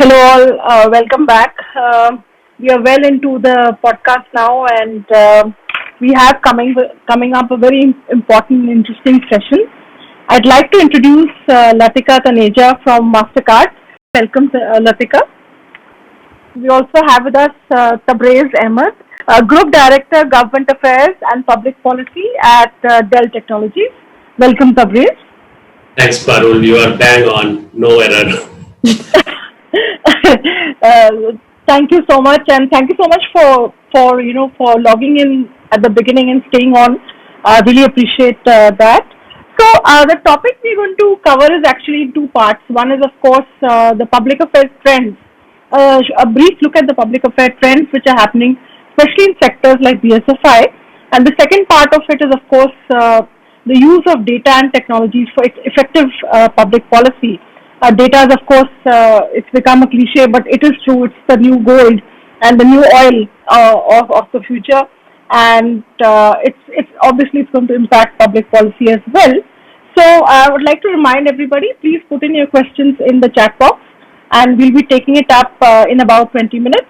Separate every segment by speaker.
Speaker 1: Hello, all. Welcome back. We are well into the podcast now, and we have coming up a very important, interesting session. I'd like to introduce Latika Taneja from Mastercard. Welcome, Latika. We also have with us Tabrez Ahmed, Group Director, Government Affairs and Public Policy at Dell Technologies. Welcome, Tabrez.
Speaker 2: Thanks, Parul. You are bang on. No error.
Speaker 1: uh, Thank you so much, and thank you so much for logging in at the beginning and staying on. I really appreciate that. So the topic we're going to cover is actually in two parts. One is, of course, the public affairs trends. A brief look at the public affairs trends which are happening, especially in sectors like BSFI. And the second part of it is, of course, the use of data and technologies for effective public policy. Data is, of course, it's become a cliche, but it is true. It's the new gold and the new oil of the future, and it's obviously it's going to impact public policy as well. So I would like to remind everybody, please put in your questions in the chat box, and we'll be taking it up in about 20 minutes.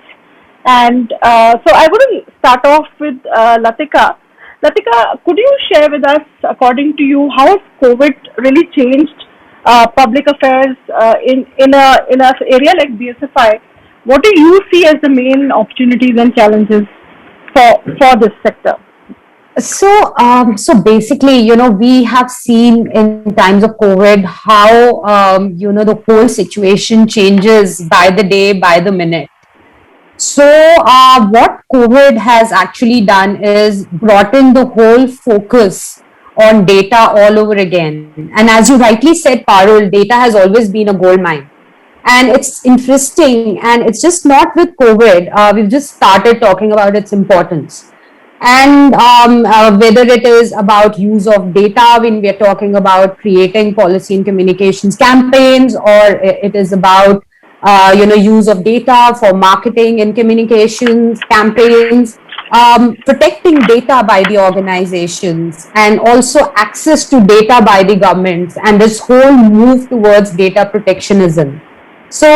Speaker 1: And so I want to start off with Latika. Latika, could you share with us, according to you, how has COVID really changed public affairs in a area like BSFI? What do you see as the main opportunities and challenges for this sector?
Speaker 3: So basically, we have seen in times of COVID how, the whole situation changes by the day, by the minute. So what COVID has actually done is brought in the whole focus on data all over again. And as you rightly said, Parul, data has always been a gold mine. And it's interesting, and it's just not with COVID. We've just started talking about its importance. And whether it is about use of data when we are talking about creating policy and communications campaigns, or it is about use of data for marketing and communications campaigns, protecting data by the organizations, and also access to data by the governments, and this whole move towards data protectionism. So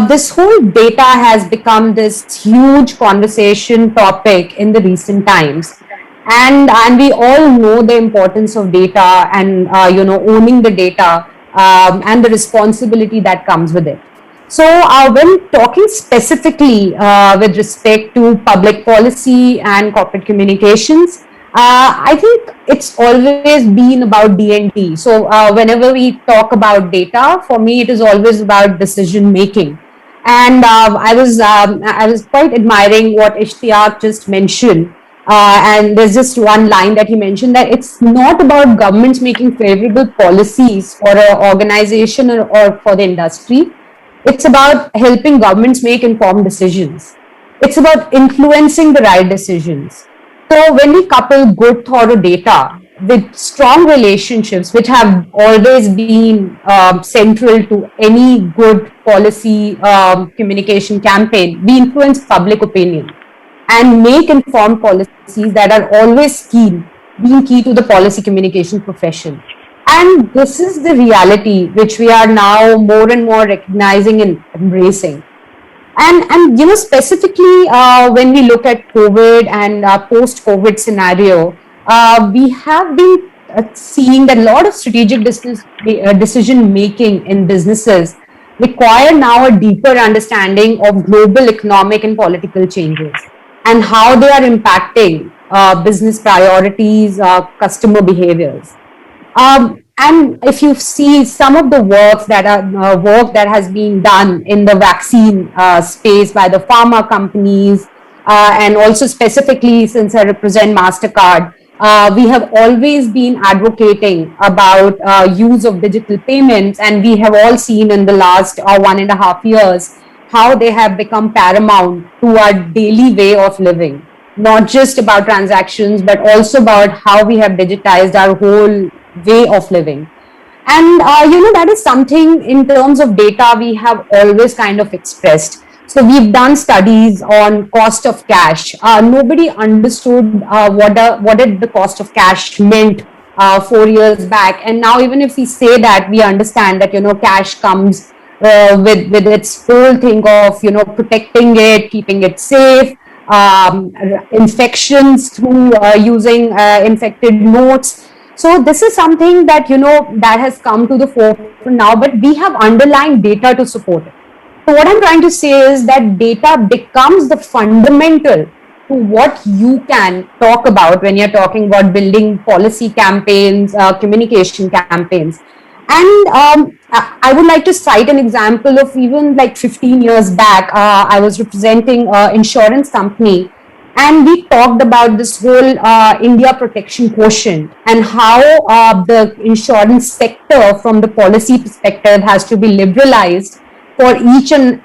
Speaker 3: this whole data has become this huge conversation topic in the recent times, and we all know the importance of data and owning the data and the responsibility that comes with it. So when talking specifically with respect to public policy and corporate communications, I think it's always been about D&T. So whenever we talk about data, for me, it is always about decision making. And I was quite admiring what Ishtiaq just mentioned. And there's just one line that he mentioned, that it's not about governments making favorable policies for an organization or for the industry. It's about helping governments make informed decisions. It's about influencing the right decisions. So when we couple good thorough data with strong relationships, which have always been central to any good policy communication campaign, we influence public opinion and make informed policies that are always being key to the policy communication profession. And this is the reality which we are now more and more recognizing and embracing. And specifically when we look at COVID and post-COVID scenario, we have been seeing that a lot of strategic decision making in businesses require now a deeper understanding of global economic and political changes and how they are impacting business priorities, customer behaviors. And if you see some of the work that has been done in the vaccine space by the pharma companies, and also specifically since I represent Mastercard, we have always been advocating about use of digital payments, and we have all seen in the last 1.5 years how they have become paramount to our daily way of living. Not just about transactions, but also about how we have digitized our whole way of living. And that is something in terms of data we have always kind of expressed. So we've done studies on cost of cash. Nobody understood what did the cost of cash meant 4 years back. And now even if we say that, we understand that cash comes with its whole thing of protecting it, keeping it safe, infections through using infected notes. So this is something that that has come to the forefront now, but we have underlying data to support it. So what I'm trying to say is that data becomes the fundamental to what you can talk about when you're talking about building policy campaigns, communication campaigns. And I would like to cite an example of even like 15 years back. I was representing an insurance company, and we talked about this whole India protection quotient and how the insurance sector from the policy perspective has to be liberalized for each and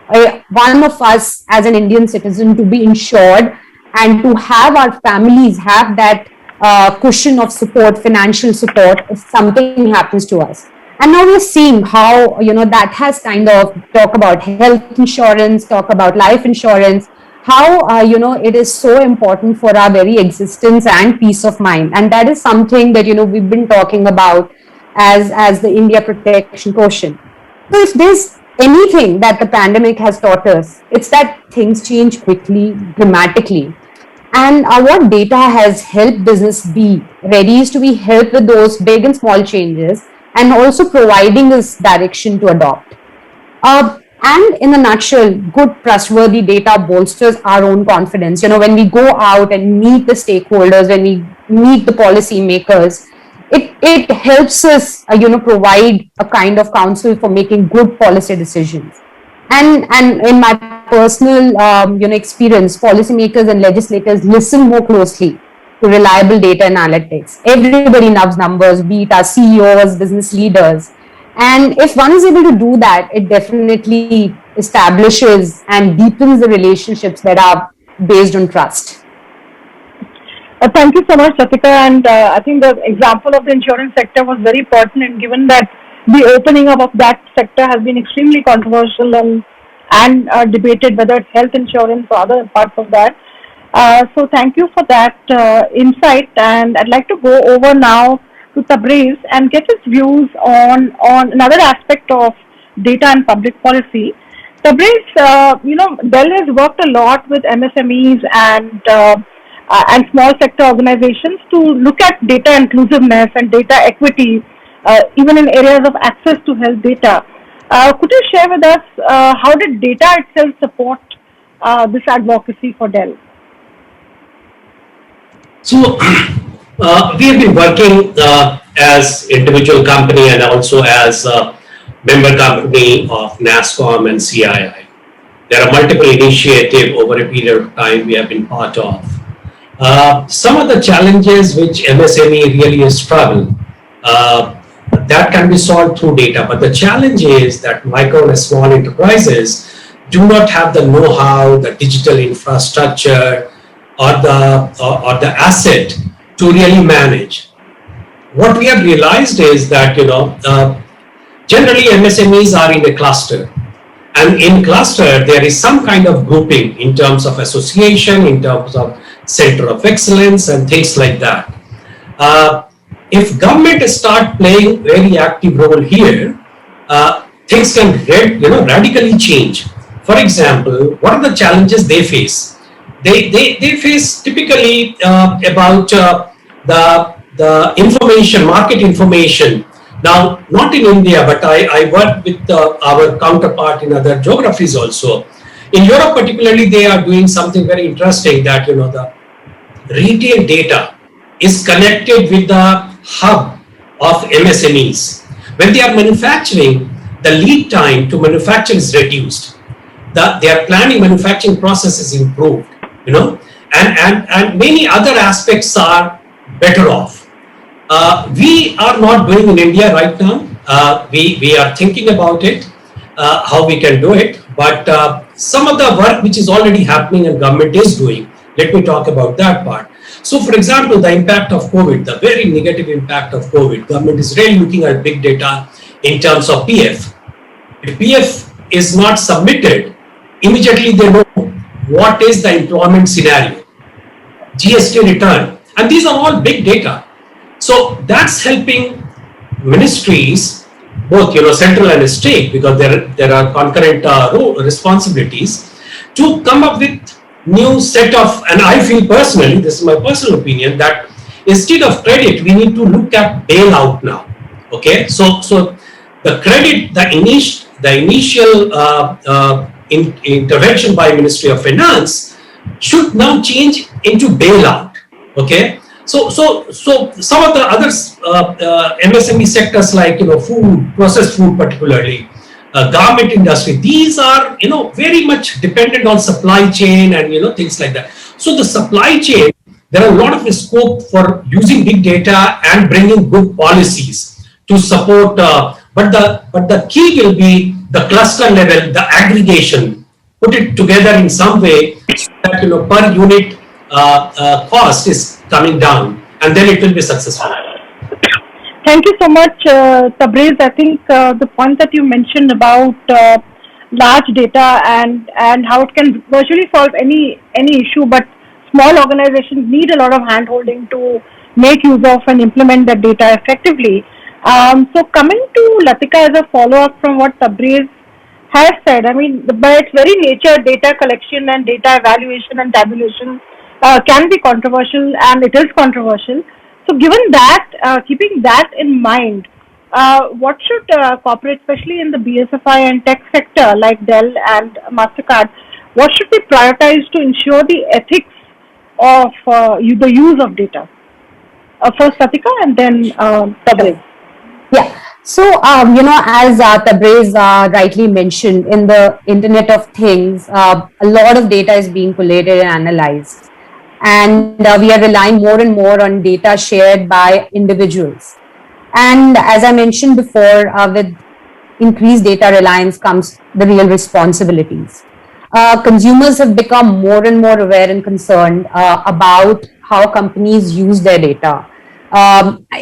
Speaker 3: one of us as an Indian citizen to be insured and to have our families have that cushion of support, financial support, if something happens to us. And now we're seeing how, that has kind of talk about health insurance, talk about life insurance, how, it is so important for our very existence and peace of mind. And that is something that, we've been talking about as the India protection quotient. So if there's anything that the pandemic has taught us, it's that things change quickly, dramatically. And what data has helped business be ready is to be helped with those big and small changes, and also providing us direction to adopt. And in a nutshell, good trustworthy data bolsters our own confidence. When we go out and meet the stakeholders, when we meet the policy makers, it helps us, provide a kind of counsel for making good policy decisions. And in my personal, experience, policymakers and legislators listen more closely to reliable data analytics. Everybody loves numbers, be it our CEOs, business leaders. And if one is able to do that, it definitely establishes and deepens the relationships that are based on trust.
Speaker 1: Thank you so much, Ratika. And I think the example of the insurance sector was very pertinent, given that the opening up of that sector has been extremely controversial and debated, whether it's health insurance or other parts of that. So thank you for that insight, and I'd like to go over now to Tabriz and get his views on another aspect of data and public policy. Tabriz, Dell has worked a lot with MSMEs and small sector organizations to look at data inclusiveness and data equity, even in areas of access to health data. Could you share with us how did data itself support this advocacy for Dell?
Speaker 2: So we have been working as individual company and also as a member company of NASSCOM and CII. There are multiple initiatives over a period of time we have been part of. Some of the challenges which MSME really struggle, that can be solved through data. But the challenge is that micro and small enterprises do not have the know-how, the digital infrastructure, or the asset to really manage. What we have realized is that generally MSMEs are in a cluster, and in cluster there is some kind of grouping in terms of association, in terms of center of excellence and things like that. If government start playing very active role here, things can radically change. For example, what are the challenges they face? They face typically about the information, market information. Now, not in India, but I work with our counterpart in other geographies also. In Europe particularly, they are doing something very interesting, that the retail data is connected with the hub of MSMEs. When they are manufacturing, the lead time to manufacture is reduced. Their planning manufacturing process is improved, and many other aspects are better off. We are not doing in India right now. We are thinking about it, how we can do it, but some of the work which is already happening and government is doing, let me talk about that part. So for example, the impact of COVID, the very negative impact of COVID, government is really looking at big data in terms of PF. If PF is not submitted, immediately they know what is the employment scenario, GST return, and these are all big data. So that's helping ministries both central and state, because there are concurrent responsibilities to come up with new set of, and I feel personally, this is my personal opinion, that instead of credit we need to look at bailout now. Okay, so the credit, the initial intervention by Ministry of Finance should now change into bailout. Okay, so some of the other MSME sectors like food, processed food particularly, garment industry, these are very much dependent on supply chain and things like that. So the supply chain, there are a lot of scope for using big data and bringing good policies to support. But the key will be the cluster level, the aggregation, put it together in some way so that per unit cost is coming down, and then it will be successful.
Speaker 1: Thank you so much, Tabriz. I think the point that you mentioned about large data and how it can virtually solve any issue, but small organizations need a lot of hand-holding to make use of and implement that data effectively. So coming to Latika as a follow-up from what Tabriz has said, I mean, by its very nature, data collection and data evaluation and tabulation can be controversial, and it is controversial. So given that, keeping that in mind, what should corporates, especially in the BFSI and tech sector like Dell and MasterCard, what should be prioritized to ensure the ethics of the use of data? First Latika and then Tabriz.
Speaker 3: Yeah. So, as Tabriz rightly mentioned, in the Internet of Things, a lot of data is being collated and analyzed. And we are relying more and more on data shared by individuals. And as I mentioned before, with increased data reliance comes the real responsibilities. Consumers have become more and more aware and concerned about how companies use their data.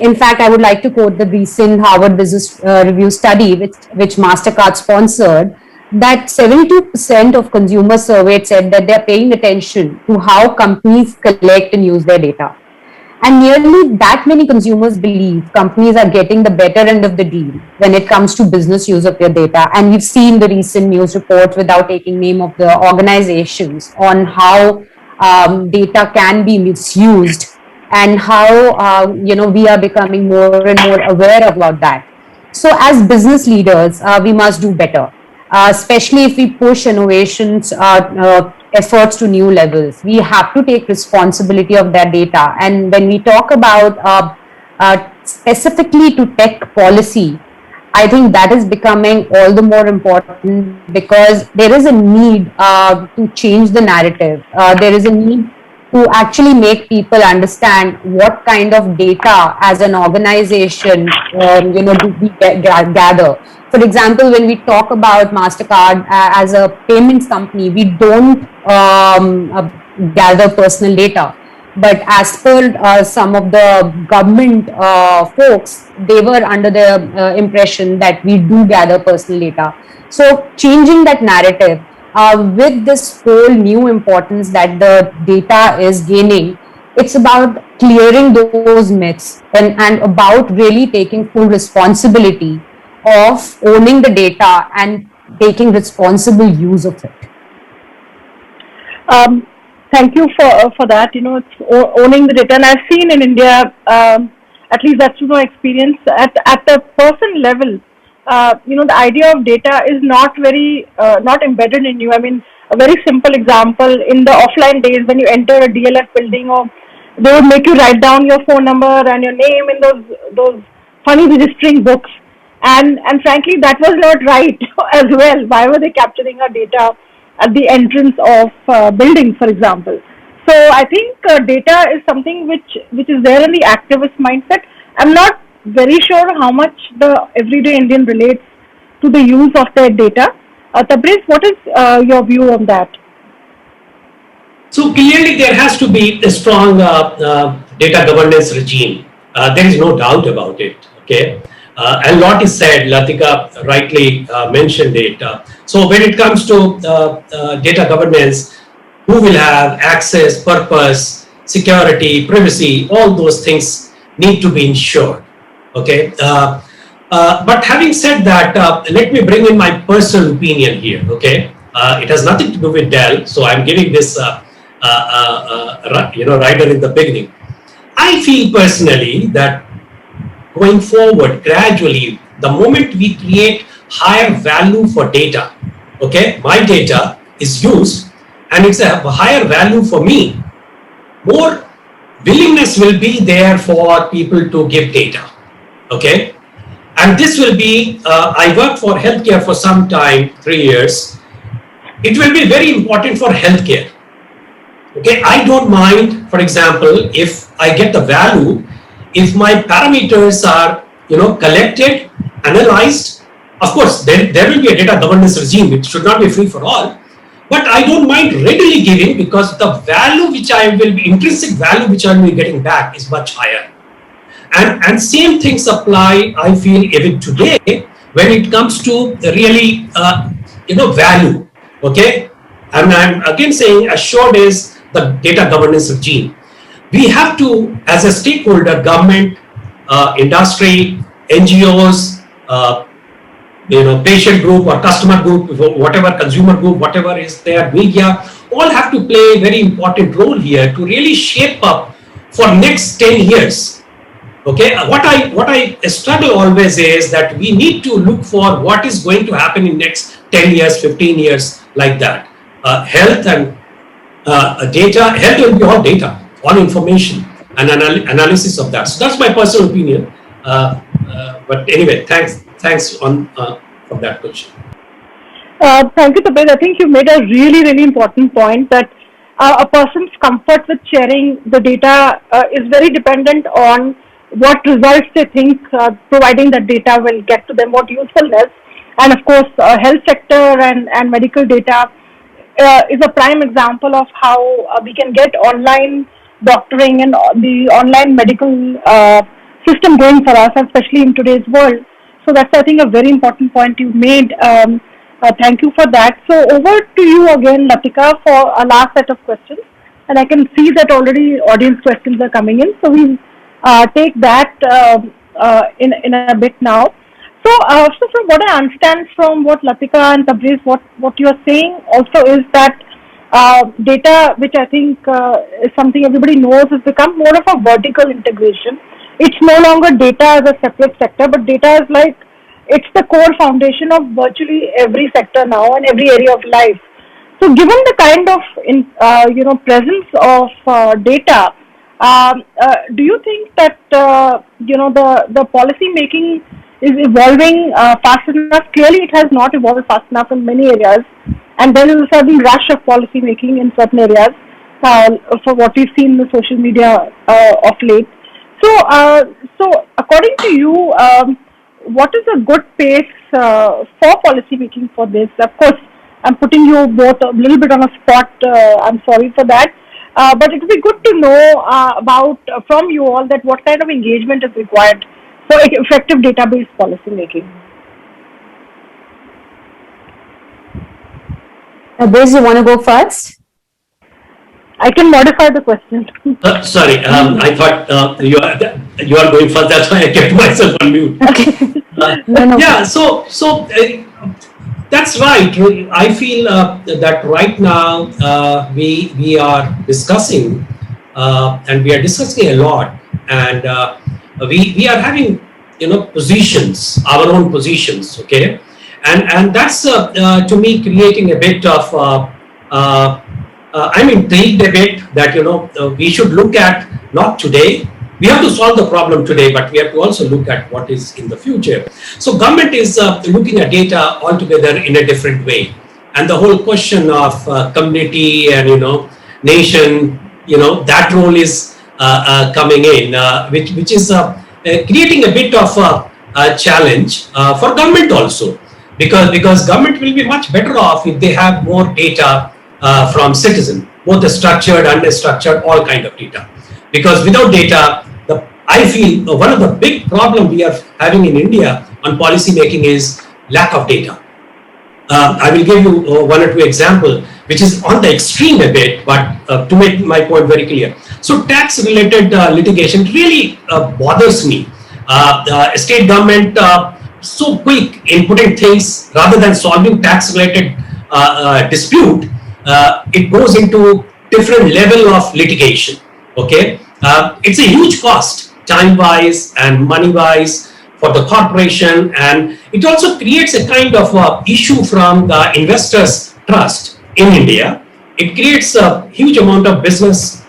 Speaker 3: In fact, I would like to quote the recent Harvard Business Review study, which MasterCard sponsored, that 72% of consumers surveyed said that they're paying attention to how companies collect and use their data. And nearly that many consumers believe companies are getting the better end of the deal when it comes to business use of their data. And we've seen the recent news reports, without taking name of the organizations, on how data can be misused and how we are becoming more and more aware about that. So as business leaders, we must do better. Especially if we push innovations, efforts to new levels. We have to take responsibility of that data. And when we talk about specifically to tech policy, I think that is becoming all the more important, because there is a need to change the narrative. There is a need to actually make people understand what kind of data as an organization do we gather. For example, when we talk about MasterCard as a payments company, we don't gather personal data. But as per some of the government folks, they were under the impression that we do gather personal data. So changing that narrative with this whole new importance that the data is gaining, it's about clearing those myths and about really taking full responsibility of owning the data and taking responsible use of it.
Speaker 1: Thank you for that. It's owning the data, and I've seen in India, at least that's my experience, at the person level, the idea of data is not embedded in you. I mean, a very simple example, in the offline days when you enter a DLF building, or they would make you write down your phone number and your name in those funny registering books. And frankly, that was not right as well. Why were they capturing our data at the entrance of buildings, for example? So I think data is something which is there in the activist mindset. I'm not very sure how much the everyday Indian relates to the use of their data. Tabriz, what is your view on that?
Speaker 2: So clearly there has to be a strong data governance regime. There is no doubt about it. Okay. A lot is said. Latika rightly mentioned it. So when it comes to data governance, who will have access, purpose, security, privacy, all those things need to be ensured. Okay. But having said that, let me bring in my personal opinion here. Okay, it has nothing to do with Dell, so I'm giving this, rider in the beginning. I feel personally that going forward, gradually, the moment we create higher value for data, okay, my data is used and it's a higher value for me, more willingness will be there for people to give data, okay. And this will be, I worked for healthcare for some time, 3 years. It will be very important for healthcare. Okay, I don't mind, for example, if I get the value, if my parameters are, collected, analyzed. Of course, there will be a data governance regime. It should not be free for all. But I don't mind readily giving, because the value which intrinsic value which I will be getting back is much higher. And same things apply, I feel, even today when it comes to really, value. Okay, and I'm again saying assured is the data governance regime. We have to, as a stakeholder, government, industry, NGOs, patient group or customer group, whatever, consumer group, whatever is there, media, all have to play a very important role here to really shape up for next 10 years. Okay, what I struggle always is that we need to look for what is going to happen in next 10 years, 15 years, like that. Health and data, health will be all data, all information and analysis of that. So that's my personal opinion. But anyway, thanks for that question.
Speaker 1: Thank you, Tabir. I think you made a really, really important point that a person's comfort with sharing the data is very dependent on what results they think providing that data will get to them, what usefulness. And of course, health sector and medical data is a prime example of how we can get online doctoring and the online medical system going for us, especially in today's world. So that's, I think, a very important point you made. Thank you for that. So over to you again, Latika, for a last set of questions. And I can see that already audience questions are coming in. So we'll take that in a bit now. So from what I understand from what Latika and Tabriz, what you are saying also is that data, which I think is something everybody knows, has become more of a vertical integration. It's no longer data as a separate sector, but data is like, it's the core foundation of virtually every sector now and every area of life. So given the kind of presence of data, do you think that the policy making is evolving fast enough? Clearly, it has not evolved fast enough in many areas, and there is a sudden rush of policy making in certain areas for what we've seen in the social media of late. So according to you, what is a good pace for policy making for this? Of course, I'm putting you both a little bit on a spot. I'm sorry for that. But it would be good to know about from you all that what kind of engagement is required for effective database policy making.
Speaker 3: Liz, you want to go first?
Speaker 1: I can modify the question.
Speaker 2: Sorry, I thought you are going first. That's why I kept myself on mute.
Speaker 3: Okay. No.
Speaker 2: Yeah, so that's right. I feel that right now we are discussing and we are discussing a lot, and we are having positions, our own positions, okay, and that's to me creating a bit of I'm intrigued a bit that we should look at not today. We have to solve the problem today, but we have to also look at what is in the future. So government is looking at data altogether in a different way, and the whole question of community and nation, that role is coming in, which is creating a bit of a challenge for government also, because government will be much better off if they have more data from citizen, both the structured, unstructured, all kind of data. Because without data, I feel one of the big problems we are having in India on policy making is lack of data. I will give you one or two examples, which is on the extreme a bit, but to make my point very clear. So tax-related litigation really bothers me. State government so quick in putting things rather than solving tax related dispute. It goes into different level of litigation. Okay, it's a huge cost, time wise and money wise, for the corporation, and it also creates a kind of issue from the investors' trust in India. It creates a huge amount of business,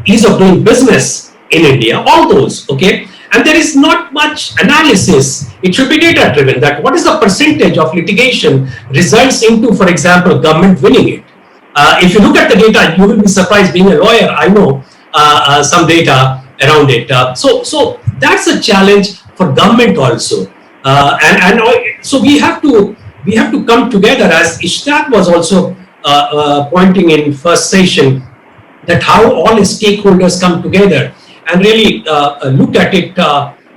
Speaker 2: ease of doing business in India, all those, okay? And there is not much analysis. It should be data driven, that what is the percentage of litigation results into, for example, government winning it. If you look at the data, you will be surprised. Being a lawyer, I know some data around it. So that's a challenge for government also. So we have to come together, as Ishtaq was also pointing in first session, that how all stakeholders come together and really look at it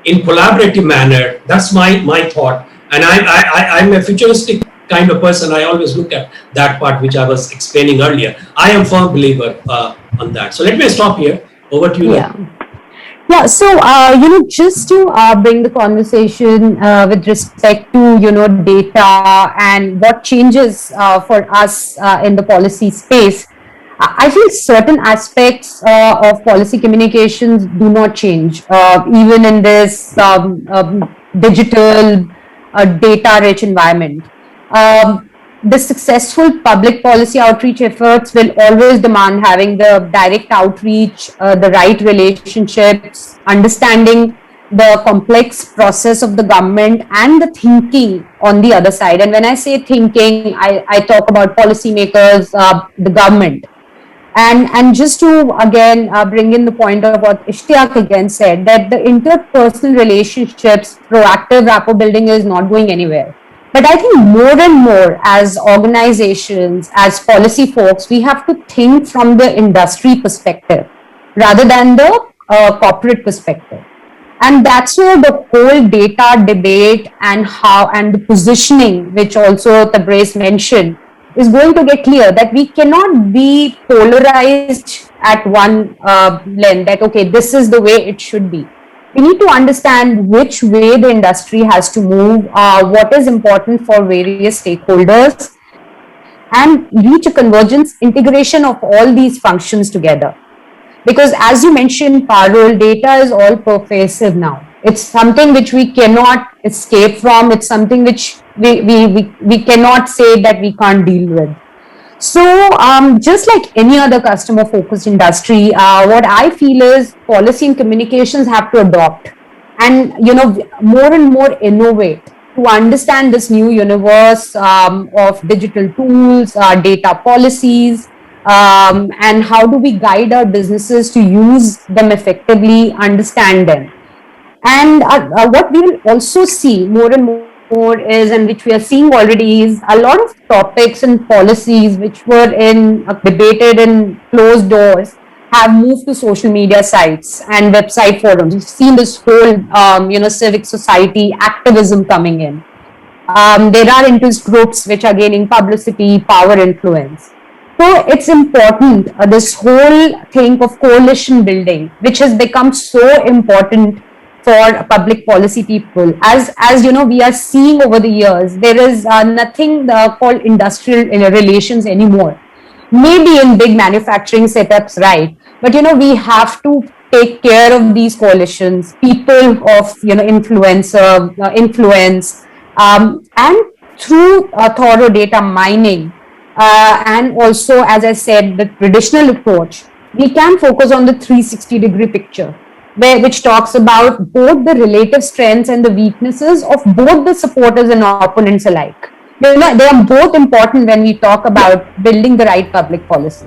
Speaker 2: in collaborative manner. That's my thought. And I'm a futuristic kind of person. I always look at that part which I was explaining earlier. I am a firm believer on that. So let me stop here. Over to you.
Speaker 3: Yeah, so, just to bring the conversation with respect to, data and what changes for us in the policy space, I feel certain aspects of policy communications do not change, even in this digital, data-rich environment. The successful public policy outreach efforts will always demand having the direct outreach, the right relationships, understanding the complex process of the government and the thinking on the other side. And when I say thinking, I talk about policymakers, the government. And just to again bring in the point of what Ishtaq again said, that the interpersonal relationships, proactive rapport building is not going anywhere. But I think more and more as organizations, as policy folks, we have to think from the industry perspective rather than the corporate perspective. And that's where the whole data debate and the positioning, which also Tabraiz mentioned, is going to get clear, that we cannot be polarized at one lens, that, okay, this is the way it should be. We need to understand which way the industry has to move, what is important for various stakeholders, and reach a convergence integration of all these functions together. Because as you mentioned, Parul, data is all pervasive now. It's something which we cannot escape from. It's something which we cannot say that we can't deal with. So just like any other customer focused industry, what I feel is policy and communications have to adopt and, more and more innovate to understand this new universe of digital tools, data policies, and how do we guide our businesses to use them effectively, understand them. And what we will also see more and more is, and which we are seeing already, is a lot of topics and policies which were debated in closed doors have moved to social media sites and website forums. We've seen this whole, civic society activism coming in. There are interest groups which are gaining publicity, power, influence. So it's important, this whole thing of coalition building, which has become so important for public policy people. As we are seeing over the years, there is nothing called industrial relations anymore. Maybe in big manufacturing setups, right? But we have to take care of these coalitions, people of influence, and through thorough data mining, and also, as I said, the traditional approach, we can focus on the 360-degree picture, which talks about both the relative strengths and the weaknesses of both the supporters and opponents alike. They are both important when we talk about building the right public policy.